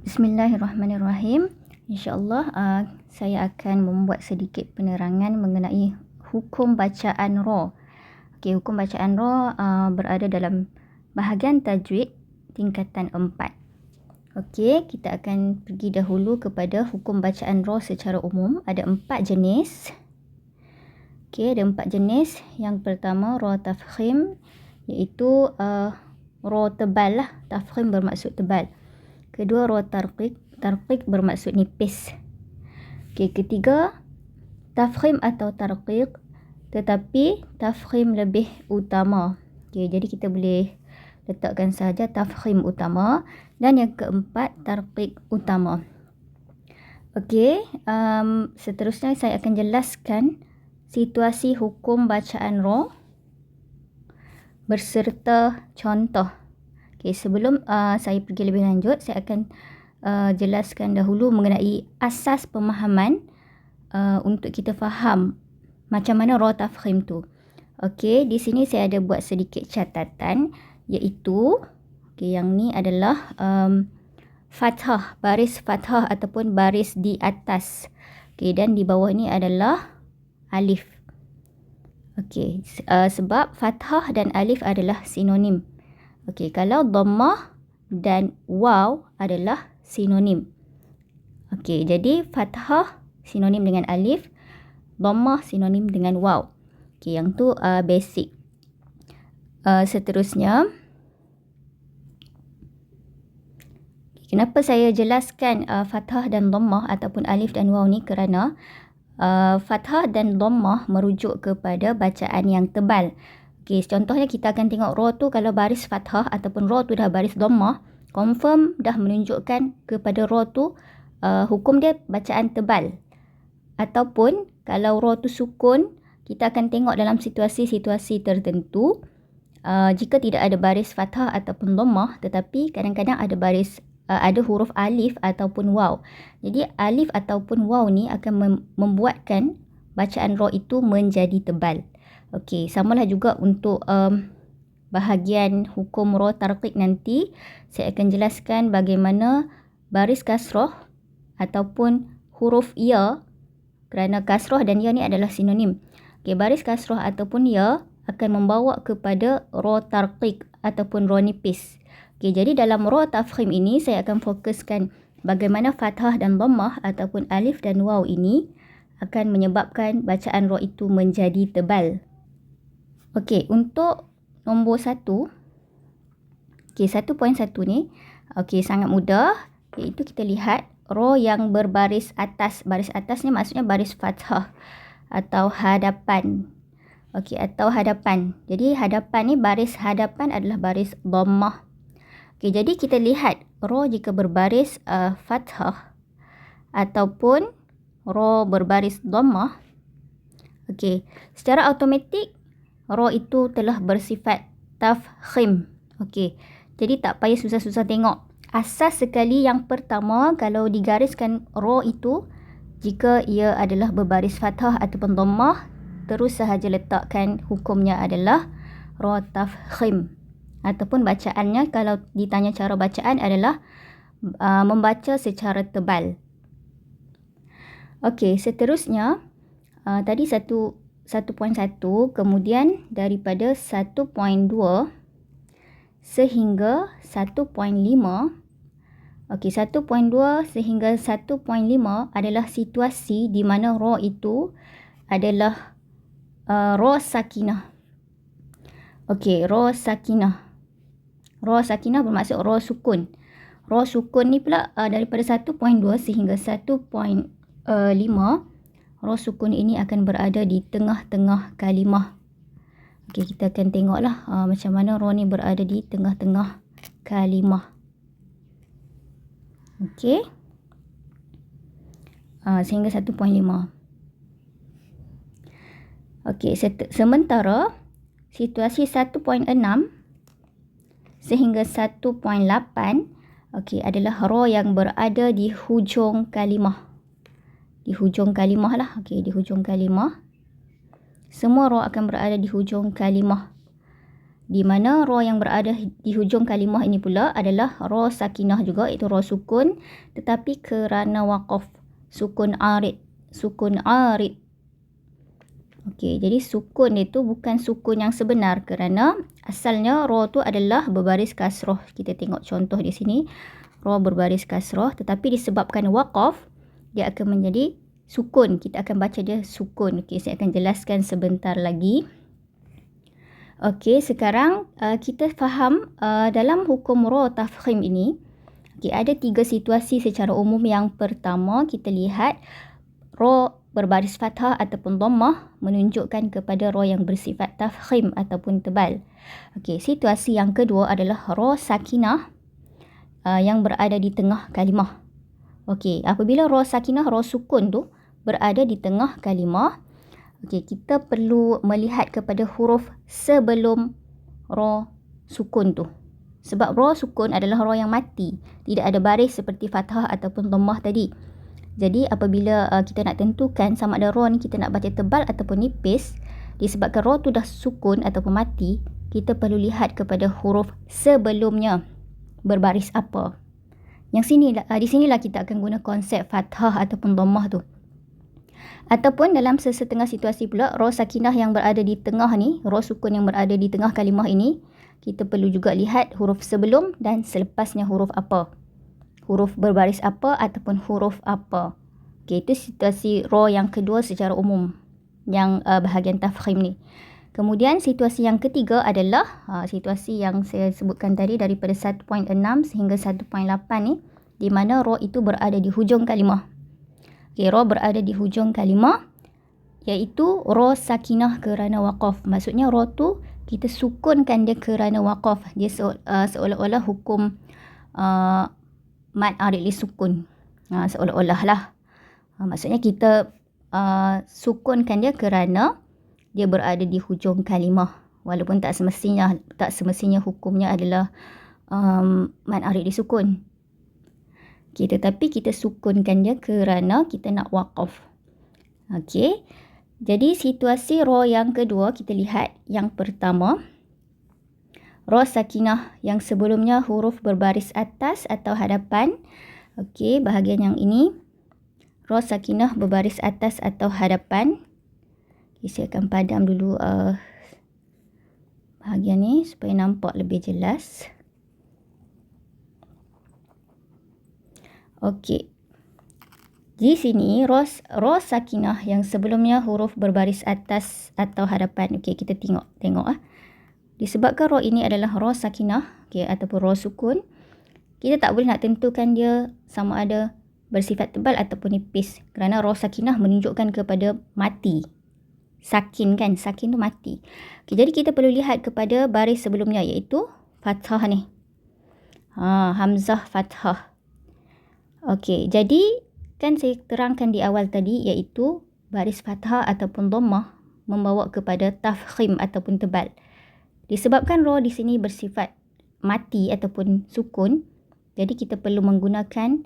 Bismillahirrahmanirrahim. InsyaAllah saya akan membuat sedikit penerangan mengenai hukum bacaan ra. Okey, hukum bacaan ra berada dalam bahagian tajwid tingkatan 4. Okey, kita akan pergi dahulu kepada hukum bacaan ra secara umum. Ada 4 jenis. Okey, ada 4 jenis. Yang pertama ra tafkhim, iaitu ra tebal lah. Tafkhim bermaksud tebal. Kedua, ra tarqiq. Tarqiq bermaksud nipis. Okey, ketiga, tafkhim atau tarqiq tetapi tafkhim lebih utama. Okey, jadi kita boleh letakkan sahaja tafkhim utama. Dan yang keempat, tarqiq utama. Okey, seterusnya saya akan jelaskan situasi hukum bacaan ra berserta contoh. Okay, sebelum saya pergi lebih lanjut, saya akan jelaskan dahulu mengenai asas pemahaman untuk kita faham macam mana ra tafkhim tu. Okey, di sini saya ada buat sedikit catatan, iaitu yang ni adalah fathah, baris fathah ataupun baris di atas. Okey, dan di bawah ni adalah alif. Okey, sebab fathah dan alif adalah sinonim. Okey, kalau dhammah dan waw adalah sinonim. Okey, jadi fathah sinonim dengan alif, dhammah sinonim dengan waw. Okey, yang tu basic. Seterusnya, kenapa saya jelaskan fathah dan dhammah ataupun alif dan waw ni, kerana fathah dan dhammah merujuk kepada bacaan yang tebal. Okey, contohnya kita akan tengok ra tu, kalau baris fathah ataupun ra tu dah baris dhammah, confirm dah menunjukkan kepada ra tu hukum dia bacaan tebal. Ataupun kalau ra tu sukun, kita akan tengok dalam situasi-situasi tertentu, jika tidak ada baris fathah ataupun dhammah, tetapi kadang-kadang ada ada huruf alif ataupun waw. Jadi alif ataupun waw ni akan membuatkan bacaan ra itu menjadi tebal. Okey, samalah juga untuk bahagian hukum ra tarqiq nanti. Saya akan jelaskan bagaimana baris kasrah ataupun huruf ya, kerana kasrah dan ya ni adalah sinonim. Okey, baris kasrah ataupun ya akan membawa kepada ra tarqiq ataupun ra nipis. Okey, jadi dalam ra tafkhim ini saya akan fokuskan bagaimana fathah dan dhammah ataupun alif dan waw ini akan menyebabkan bacaan ra itu menjadi tebal. Okey, untuk nombor 1. Okey, 1.1 ni, okey, sangat mudah, iaitu kita lihat ra yang berbaris atas. Baris atas ni maksudnya baris fathah atau hadapan. Okey, atau hadapan. Jadi hadapan ni, baris hadapan adalah baris dhammah. Okey, jadi kita lihat ra jika berbaris fathah ataupun ra berbaris dhammah. Okey, secara automatik ra itu telah bersifat tafkhim. Okey, jadi tak payah susah-susah tengok. Asas sekali yang pertama, kalau digariskan ra itu, jika ia adalah berbaris fathah ataupun dhammah, terus sahaja letakkan hukumnya adalah ra tafkhim. Ataupun bacaannya, kalau ditanya cara bacaan, adalah membaca secara tebal. Okey, seterusnya, tadi 1.1, kemudian daripada 1.2 sehingga 1.5. Okey, 1.2 sehingga 1.5 adalah situasi di mana ra itu adalah ra sakinah. Okey, ra sakinah. Ra sakinah bermaksud ra sukun. Ra sukun ni pula daripada 1.2 sehingga 1.5, ra sukun ini akan berada di tengah-tengah kalimah. Okey, kita akan tengoklah macam mana ra ni berada di tengah-tengah kalimah. Okey. Sehingga 1.5. Okey, sementara situasi 1.6 sehingga 1.8, okey, adalah ra yang berada di hujung kalimah. Di hujung kalimah lah. Okey, di hujung kalimah. Semua ra akan berada di hujung kalimah. Di mana ra yang berada di hujung kalimah ini pula adalah ra sakinah juga, iaitu ra sukun, tetapi kerana waqaf, sukun arid. Sukun arid. Okey, jadi sukun itu bukan sukun yang sebenar kerana asalnya ra tu adalah berbaris kasrah. Kita tengok contoh di sini. Ra berbaris kasrah, tetapi disebabkan waqaf, dia akan menjadi sukun. Kita akan baca dia sukun. Okey, saya akan jelaskan sebentar lagi. Okey, sekarang kita faham dalam hukum ra tafkhim ini, ada 3 situasi secara umum. Yang pertama, kita lihat ra berbaris fathah ataupun dhammah menunjukkan kepada ra yang bersifat tafkhim ataupun tebal. Okey, situasi yang kedua adalah ra sakinah yang berada di tengah kalimah. Okey, apabila ra sakinah, ra sukun tu berada di tengah kalimah, okey, kita perlu melihat kepada huruf sebelum ra sukun tu. Sebab ra sukun adalah ra yang mati, tidak ada baris seperti fathah ataupun dhammah tadi. Jadi apabila kita nak tentukan sama ada ra ni kita nak baca tebal ataupun nipis, disebabkan ra tu dah sukun ataupun mati, kita perlu lihat kepada huruf sebelumnya berbaris apa. Yang sini di sinilah kita akan guna konsep fathah ataupun dhammah tu. Ataupun dalam sesetengah situasi pula, ra sakinah yang berada di tengah ni, ra sukun yang berada di tengah kalimah ini, kita perlu juga lihat huruf sebelum dan selepasnya huruf apa. Huruf berbaris apa ataupun huruf apa. Okey, itu situasi ra yang kedua secara umum, yang bahagian tafkhim ni. Kemudian situasi yang ketiga adalah situasi yang saya sebutkan tadi daripada 1.6 sehingga 1.8 ni, di mana ra itu berada di hujung kalimah. Okey, ra berada di hujung kalimah, iaitu ra sakinah kerana waqaf. Maksudnya ra tu kita sukunkan dia kerana waqaf. Dia seolah-olah hukum mad arid li sukun. Seolah-olah lah. Maksudnya kita sukunkan dia kerana dia berada di hujung kalimah. Walaupun tak semestinya hukumnya adalah mad arid li sukun. Okay, tetapi kita sukunkan dia kerana kita nak waqaf. Okey. Jadi situasi ra yang kedua kita lihat. Yang pertama, ra sakinah yang sebelumnya huruf berbaris atas atau hadapan. Okey, bahagian yang ini ra sakinah berbaris atas atau hadapan. Okay, saya akan padam dulu bahagian ni supaya nampak lebih jelas. Okey. Di sini ra sakinah yang sebelumnya huruf berbaris atas atau hadapan. Okey, kita tengok. Disebabkan ra ini adalah ra sakinah, okey, ataupun ra sukun, kita tak boleh nak tentukan dia sama ada bersifat tebal ataupun nipis, kerana ra sakinah menunjukkan kepada mati. Sakin kan, sakin tu mati. Okey, jadi kita perlu lihat kepada baris sebelumnya, iaitu fathah ni. Hamzah fathah. Okey, jadi kan saya terangkan di awal tadi, iaitu baris fathah ataupun dhammah membawa kepada tafkhim ataupun tebal. Disebabkan ra di sini bersifat mati ataupun sukun, jadi kita perlu menggunakan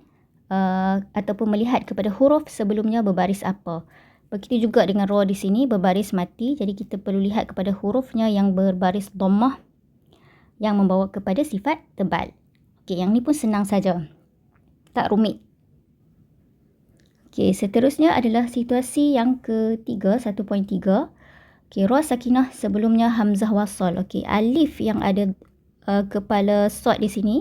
ataupun melihat kepada huruf sebelumnya berbaris apa. Begitu juga dengan ra di sini berbaris mati, jadi kita perlu lihat kepada hurufnya yang berbaris dhammah yang membawa kepada sifat tebal. Okey, yang ni pun senang saja. Tak rumit. Okey, seterusnya adalah situasi yang ketiga, 1.3. Okey, ra sakinah sebelumnya hamzah wasal. Okey, alif yang ada kepala sad di sini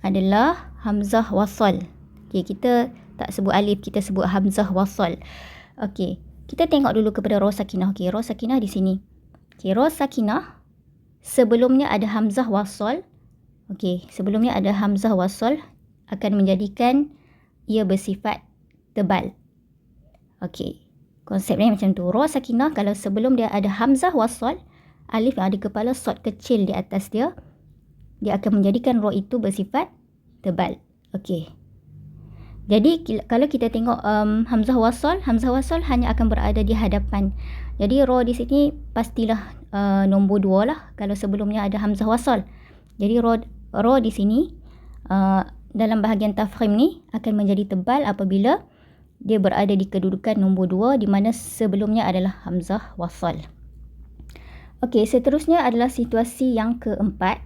adalah hamzah wasal. Okey, kita tak sebut alif, kita sebut hamzah wasal. Okey, kita tengok dulu kepada ra sakinah. Okey, ra sakinah di sini. Okey, ra sakinah sebelumnya ada hamzah wasal. Okey, sebelumnya ada hamzah wasal akan menjadikan ia bersifat tebal. Okey, konsepnya macam tu. Ra sakinah kalau sebelum dia ada hamzah wasal, alif yang ada kepala sad kecil di atas dia, dia akan menjadikan ra itu bersifat tebal. Okey. Jadi kalau kita tengok hamzah wasal hanya akan berada di hadapan. Jadi ra di sini pastilah nombor 2 lah kalau sebelumnya ada hamzah wasal. Jadi ra di sini dalam bahagian tafkhim ni akan menjadi tebal apabila dia berada di kedudukan nombor 2, di mana sebelumnya adalah hamzah wasal. Okey, seterusnya adalah situasi yang keempat.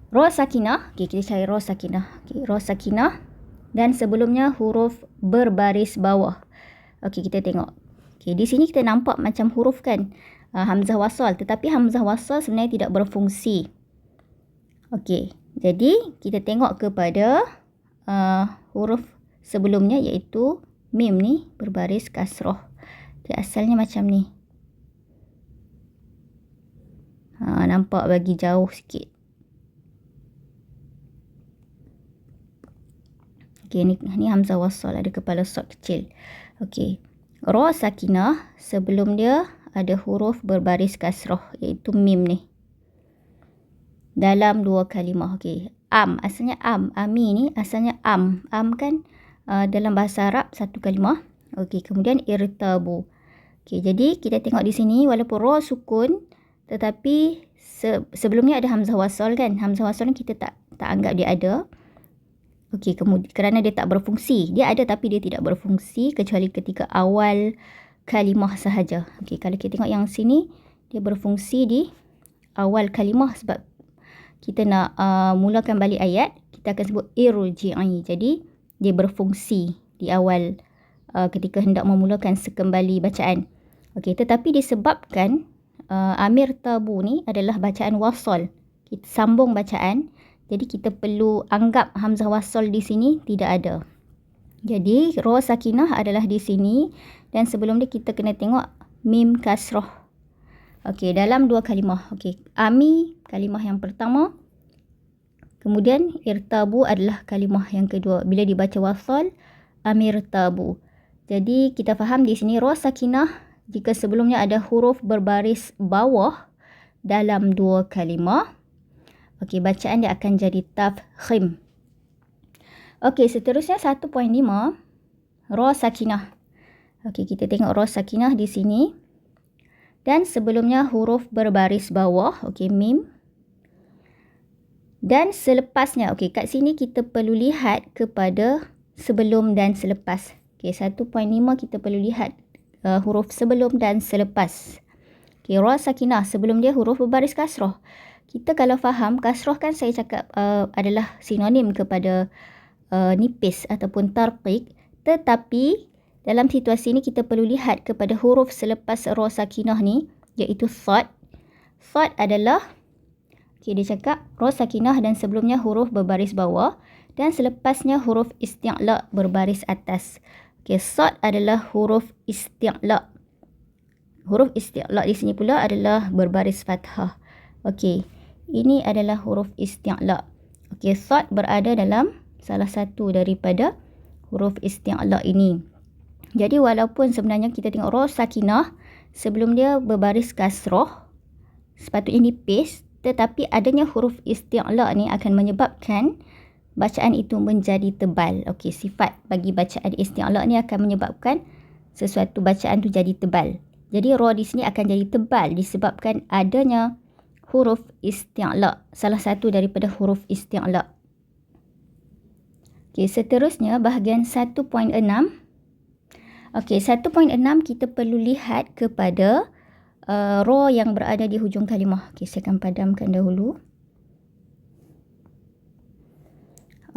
Ra sakinah. Okey, kita cari ra sakinah. Okey, ra sakinah. Dan sebelumnya huruf berbaris bawah. Okey, kita tengok. Okey, di sini kita nampak macam huruf kan. Hamzah wasal. Tetapi hamzah wasal sebenarnya tidak berfungsi. Okey, jadi kita tengok kepada huruf sebelumnya iaitu mim ni berbaris kasrah. Okay, asalnya macam ni. Nampak bagi jauh sikit. Okey, ni hamzah wasal, ada kepala sod kecil. Okey, ra sakinah sebelum dia ada huruf berbaris kasrah iaitu mim ni. Dalam dua kalimah. Okey, asalnya ami ni asalnya am kan dalam bahasa Arab satu kalimah. Okey, kemudian irtabu. Okey, jadi kita tengok di sini walaupun ra sukun tetapi sebelumnya ada hamzah wasal kan. Hamzah wasal ni kita tak anggap dia ada. Okey, kemudian kerana dia tak berfungsi. Dia ada tapi dia tidak berfungsi kecuali ketika awal kalimah sahaja. Okey, kalau kita tengok yang sini dia berfungsi di awal kalimah sebab kita nak mulakan balik ayat, kita akan sebut irji'i. Jadi dia berfungsi di awal ketika hendak memulakan sekembali bacaan. Okey, tetapi disebabkan amir tabu ni adalah bacaan wasal. Kita sambung bacaan. Jadi kita perlu anggap hamzah wasal di sini tidak ada. Jadi ra sakinah adalah di sini dan sebelum dia kita kena tengok mim kasrah. Okey, dalam dua kalimah. Okey, ami kalimah yang pertama. Kemudian irtabu adalah kalimah yang kedua. Bila dibaca wasal, amir tabu. Jadi kita faham di sini ra sakinah jika sebelumnya ada huruf berbaris bawah dalam dua kalimah. Okey, bacaan dia akan jadi tafkhim. Okey, seterusnya 1.5 ra sakinah. Okey, kita tengok ra sakinah di sini. Dan sebelumnya huruf berbaris bawah, okey, mim. Dan selepasnya, okey, kat sini kita perlu lihat kepada sebelum dan selepas. Okey, 1.5 kita perlu lihat huruf sebelum dan selepas. Okey, ra sakinah sebelum dia huruf berbaris kasrah. Kita kalau faham, kasrah kan saya cakap adalah sinonim kepada nipis ataupun tarqiq. Tetapi dalam situasi ini kita perlu lihat kepada huruf selepas ra sakinah ni, iaitu sad. Sad adalah, okay, dia cakap ra sakinah dan sebelumnya huruf berbaris bawah dan selepasnya huruf isti'la berbaris atas. Okay, sad adalah huruf isti'la. Huruf isti'la di sini pula adalah berbaris fathah. Okey, ini adalah huruf isti'la. Okey, sad berada dalam salah satu daripada huruf isti'la ini. Jadi walaupun sebenarnya kita tengok ra sakinah sebelum dia berbaris kasrah sepatutnya nipis, tetapi adanya huruf isti'la ni akan menyebabkan bacaan itu menjadi tebal. Okey, sifat bagi bacaan isti'la ni akan menyebabkan sesuatu bacaan tu jadi tebal. Jadi ra di sini akan jadi tebal disebabkan adanya huruf isti'la, salah satu daripada huruf isti'la. Okey, seterusnya bahagian 1.6. Okey, 1.6 kita perlu lihat kepada ra yang berada di hujung kalimah. Okey, saya akan padamkan dahulu.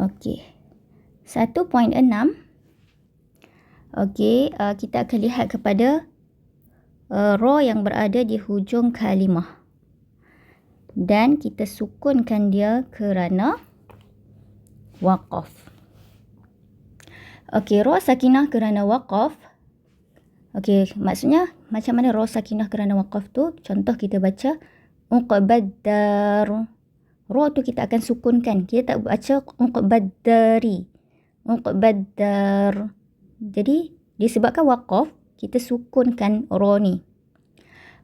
Okey, 1.6. Okey, kita akan lihat kepada ra yang berada di hujung kalimah. Dan kita sukunkan dia kerana waqaf. Okey, ra sakinah kerana waqaf. Okey, maksudnya macam mana ra sakinah kerana waqaf tu? Contoh kita baca uqbaddar. Ra tu kita akan sukunkan. Kita tak baca uqbaddari. Uqbaddar. Jadi disebabkan waqaf, kita sukunkan ra ni.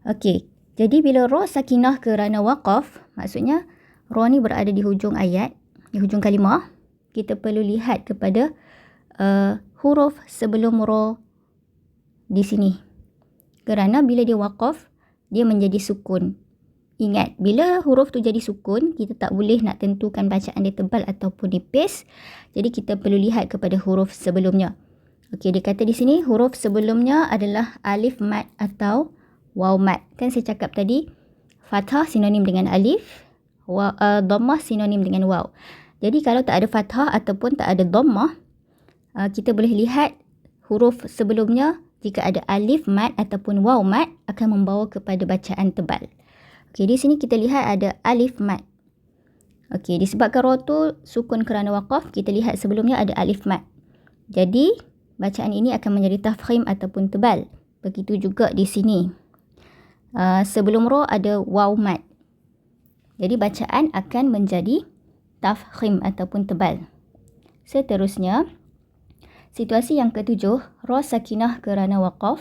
Okey, jadi bila ra sakinah kerana waqaf, maksudnya ra ni berada di hujung ayat, di hujung kalimah. Kita perlu lihat kepada huruf sebelum ra di sini. Kerana bila dia waqaf, dia menjadi sukun. Ingat, bila huruf tu jadi sukun, kita tak boleh nak tentukan bacaan dia tebal ataupun nipis. Jadi kita perlu lihat kepada huruf sebelumnya. Okey, dia kata di sini huruf sebelumnya adalah alif mad atau waw mat. Kan saya cakap tadi, fathah sinonim dengan alif, dhammah sinonim dengan waw. Jadi kalau tak ada fathah ataupun tak ada dhammah, kita boleh lihat huruf sebelumnya jika ada alif mat ataupun waw mat akan membawa kepada bacaan tebal. Okey, di sini kita lihat ada alif mat. Okey, disebabkan ra tu sukun kerana waqaf, kita lihat sebelumnya ada alif mat. Jadi, bacaan ini akan menjadi tafkhim ataupun tebal. Begitu juga di sini. Sebelum ra ada waw mat. Jadi, bacaan akan menjadi tafkhim ataupun tebal. Seterusnya, situasi yang ketujuh, ra sakinah kerana waqaf.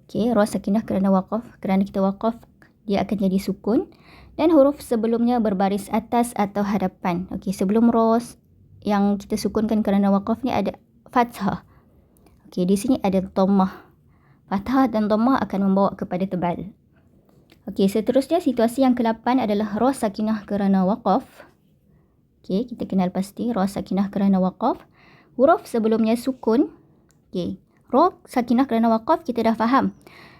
Okey, ra sakinah kerana waqaf. Kerana kita waqaf, dia akan jadi sukun. Dan huruf sebelumnya berbaris atas atau hadapan. Okey, sebelum ra yang kita sukunkan kerana waqaf ni ada fathah. Okey, di sini ada dhammah. Fathah dan dhammah akan membawa kepada tebal. Okey, seterusnya situasi yang ke-8 adalah ra sakinah kerana waqaf. Okey, kita kenal pasti ra sakinah kerana waqaf. Huruf sebelumnya sukun. Okey, ra sakinah kerana waqaf kita dah faham.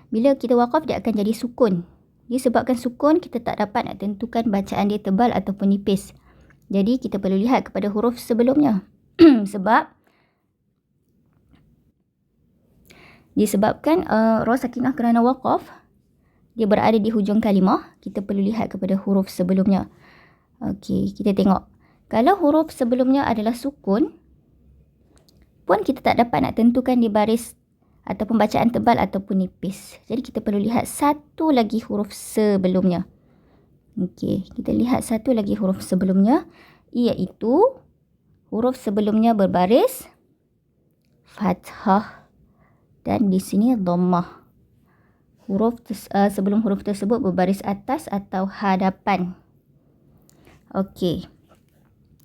Bila kita waqaf dia akan jadi sukun. Disebabkan sukun, kita tak dapat nak tentukan bacaan dia tebal ataupun nipis. Jadi, kita perlu lihat kepada huruf sebelumnya. Disebabkan ra sakinah kerana waqaf, dia berada di hujung kalimah, kita perlu lihat kepada huruf sebelumnya. Okey, kita tengok. Kalau huruf sebelumnya adalah sukun, pun kita tak dapat nak tentukan di baris ataupun bacaan tebal ataupun nipis. Jadi kita perlu lihat satu lagi huruf sebelumnya. Okey, kita lihat satu lagi huruf sebelumnya, iaitu huruf sebelumnya berbaris fathah dan di sini dhammah. Sebelum huruf tersebut berbaris atas atau hadapan. Okey.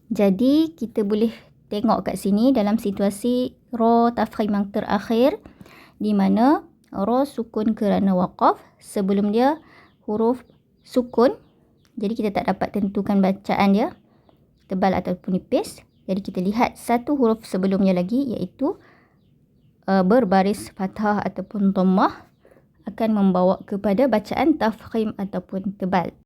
Jadi kita boleh tengok kat sini dalam situasi ra tafkhim yang terakhir, di mana ra sukun kerana waqaf, sebelum dia huruf sukun. Jadi kita tak dapat tentukan bacaan dia tebal ataupun nipis. Jadi kita lihat satu huruf sebelumnya lagi, iaitu berbaris fathah ataupun dhammah akan membawa kepada bacaan tafkhim ataupun tebal.